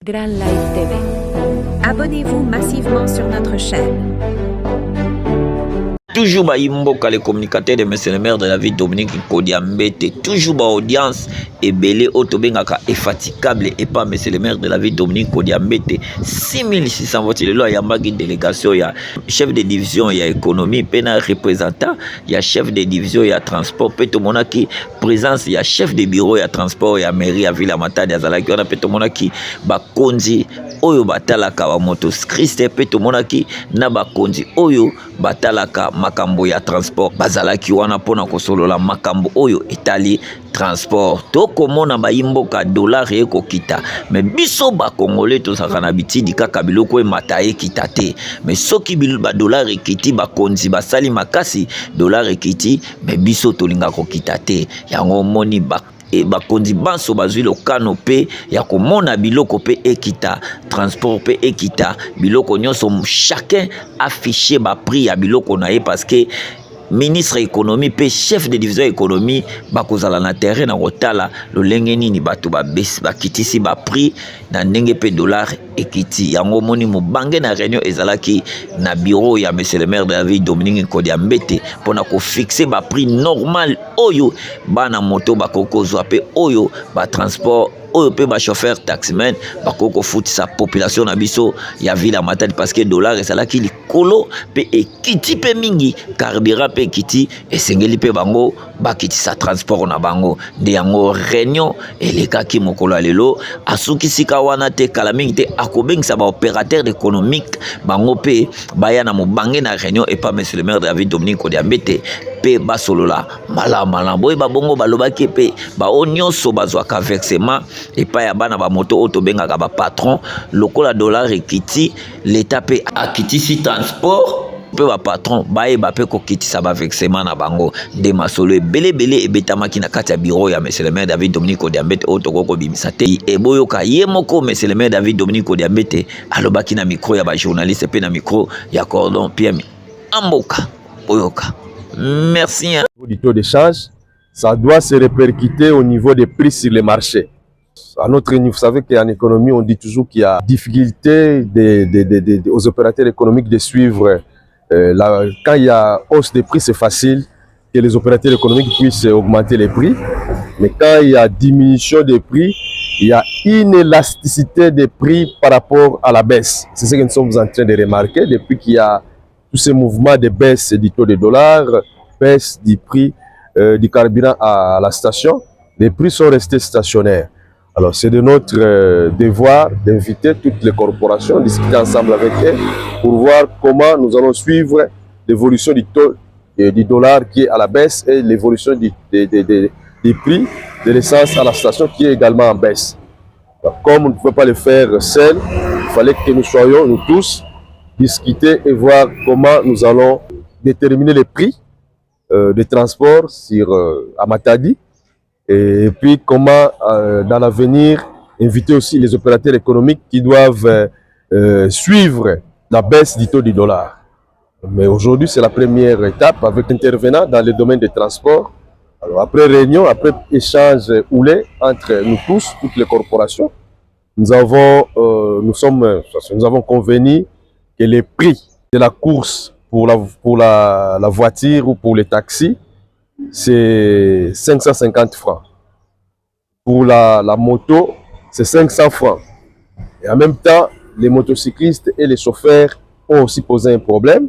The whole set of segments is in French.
Grand Live TV. Abonnez-vous massivement sur notre chaîne. Toujours Baïmboka, les communicateurs de M. le maire de la ville Dominique Kodiambete. Toujours audience et belé autobengaka infatigable et pas M. le maire de la ville Dominique Kodiambete. 6600 votes. Il y a une délégation, il y a chef de division, il y a économie, il y a représentant, il y a chef de division, il y a transport, Peto Monaki, présence, il y a chef de bureau, il y a transport, il y a mairie, il y a ville, il y a Zalaki, il y a Peto Monaki, Bakonzi, Oyo Batalaka, motocycliste, Peto Monaki, Nabakonzi, Oyo Batalaka, makambo ya transport bazalaki wana pona kosolola makambo oyo etali transport tokomona bayimboka dollar ekokita mais biso ba congolais tozaka na bitidi kaka biloko emata ekita te mais soki ba dollar ekiti bakonzi basali makasi dollar ekiti mais biso tolinga kokita te yango moni ba et bakonzi banso bazwi lokano pe ya komona biloko pe ekita transport pe ekita biloko nyonso chacun affiché ba prix ya biloko na ye parce que ministre économie pe chef de division économie bakozala na terrain na kotala lolenge nini bato bakitisi ba prix na ndenge pe dollar ekiti yango moni mobange na réunion ezalaki na bureau ya monsieur le maire de la ville Dominique Kodiambete pona ko fixer ba prix normal oyo bana moto bakokozwa pe oyo ba transport oyo pe ba chauffeur taximan bakoko futi sa population na biso ya ville Matadi parce que dollar ezalaki likolo pe ekiti pe mingi carburant pe ekiti esengeli pe bango bakiti sa transport na bango nde yango réunion elekaki mokolo lelo asuki sika wana te kala mingi te akobengisa ba opérateur économique bango pe baya na mobange na réunion et pas monsieur le maire de la ville Dominique Kodiambete pe basolola malama boy babongo balobaki pe ba onyoso bazwaka versement et pas ya bana ba moto auto bengaka ba patron lokola dollar ekiti l'état pe akiti si transport pe ba patron baye ba pe ko kitisa ba versement na bango de masolo belé et betamaki na kati ya bureau ya monsieur le maire David Dominique Kodiambete auto koko bimisa te e boyoka ye moko monsieur le maire David Dominique Kodiambete alobaki na micro ya ba journaliste pe na micro ya cordon Pierre Amboka boyoka. Merci. Au niveau du taux d'échange, ça doit se répercuter au niveau des prix sur les marchés. À notre niveau, vous savez qu'en économie, on dit toujours qu'il y a difficulté aux opérateurs économiques de suivre. Quand il y a hausse des prix, c'est facile que les opérateurs économiques puissent augmenter les prix. Mais quand il y a diminution des prix, il y a inélasticité des prix par rapport à la baisse. C'est ce que nous sommes en train de remarquer depuis qu'il y a tous ces mouvements de baisse du taux de dollar, baisse du prix du carburant à la station. Les prix sont restés stationnaires. Alors c'est de notre devoir d'inviter toutes les corporations, discuter ensemble avec elles pour voir comment nous allons suivre l'évolution du taux du dollar qui est à la baisse et l'évolution des prix de l'essence à la station qui est également en baisse. Alors, comme on ne pouvait pas le faire seul, il fallait que nous soyons, nous tous, discuter et voir comment nous allons déterminer les prix de transport à Matadi et puis comment dans l'avenir inviter aussi les opérateurs économiques qui doivent suivre la baisse du taux du dollar. Mais aujourd'hui c'est la première étape avec intervenants dans le domaine des transports. Alors après réunion, après échange houlé entre nous tous, toutes les corporations, nous avons convenu que les prix de la course pour la voiture ou pour les taxis, c'est 550 francs. Pour la moto, c'est 500 francs. Et en même temps, les motocyclistes et les chauffeurs ont aussi posé un problème.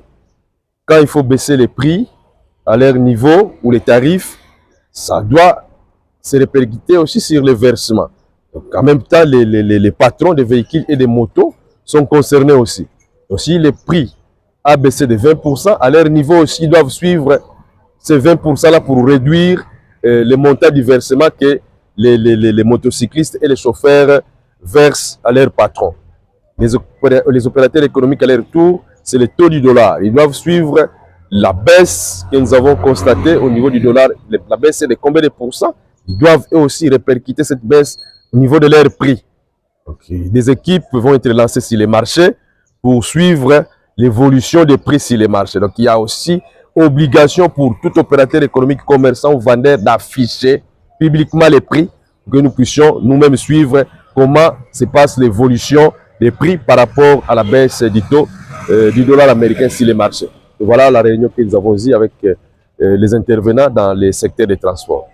Quand il faut baisser les prix à leur niveau ou les tarifs, ça doit se répercuter aussi sur les versements. Donc en même temps, les patrons des véhicules et des motos sont concernés aussi. Aussi, les prix a baissé de 20%. À leur niveau aussi, ils doivent suivre ces 20%-là pour réduire les montants du versement que les motocyclistes et les chauffeurs versent à leurs patrons. Les opérateurs économiques, à leur tour, c'est le taux du dollar. Ils doivent suivre la baisse que nous avons constatée au niveau du dollar. La baisse est de combien de pourcents? Ils doivent eux aussi répercuter cette baisse au niveau de leurs prix. Donc, des équipes vont être lancées sur les marchés pour suivre l'évolution des prix sur les marchés. Donc il y a aussi obligation pour tout opérateur économique, commerçant ou vendeur d'afficher publiquement les prix pour que nous puissions nous-mêmes suivre comment se passe l'évolution des prix par rapport à la baisse du taux du dollar américain sur les marchés. Et voilà la réunion que nous avons eue avec les intervenants dans les secteurs des transports.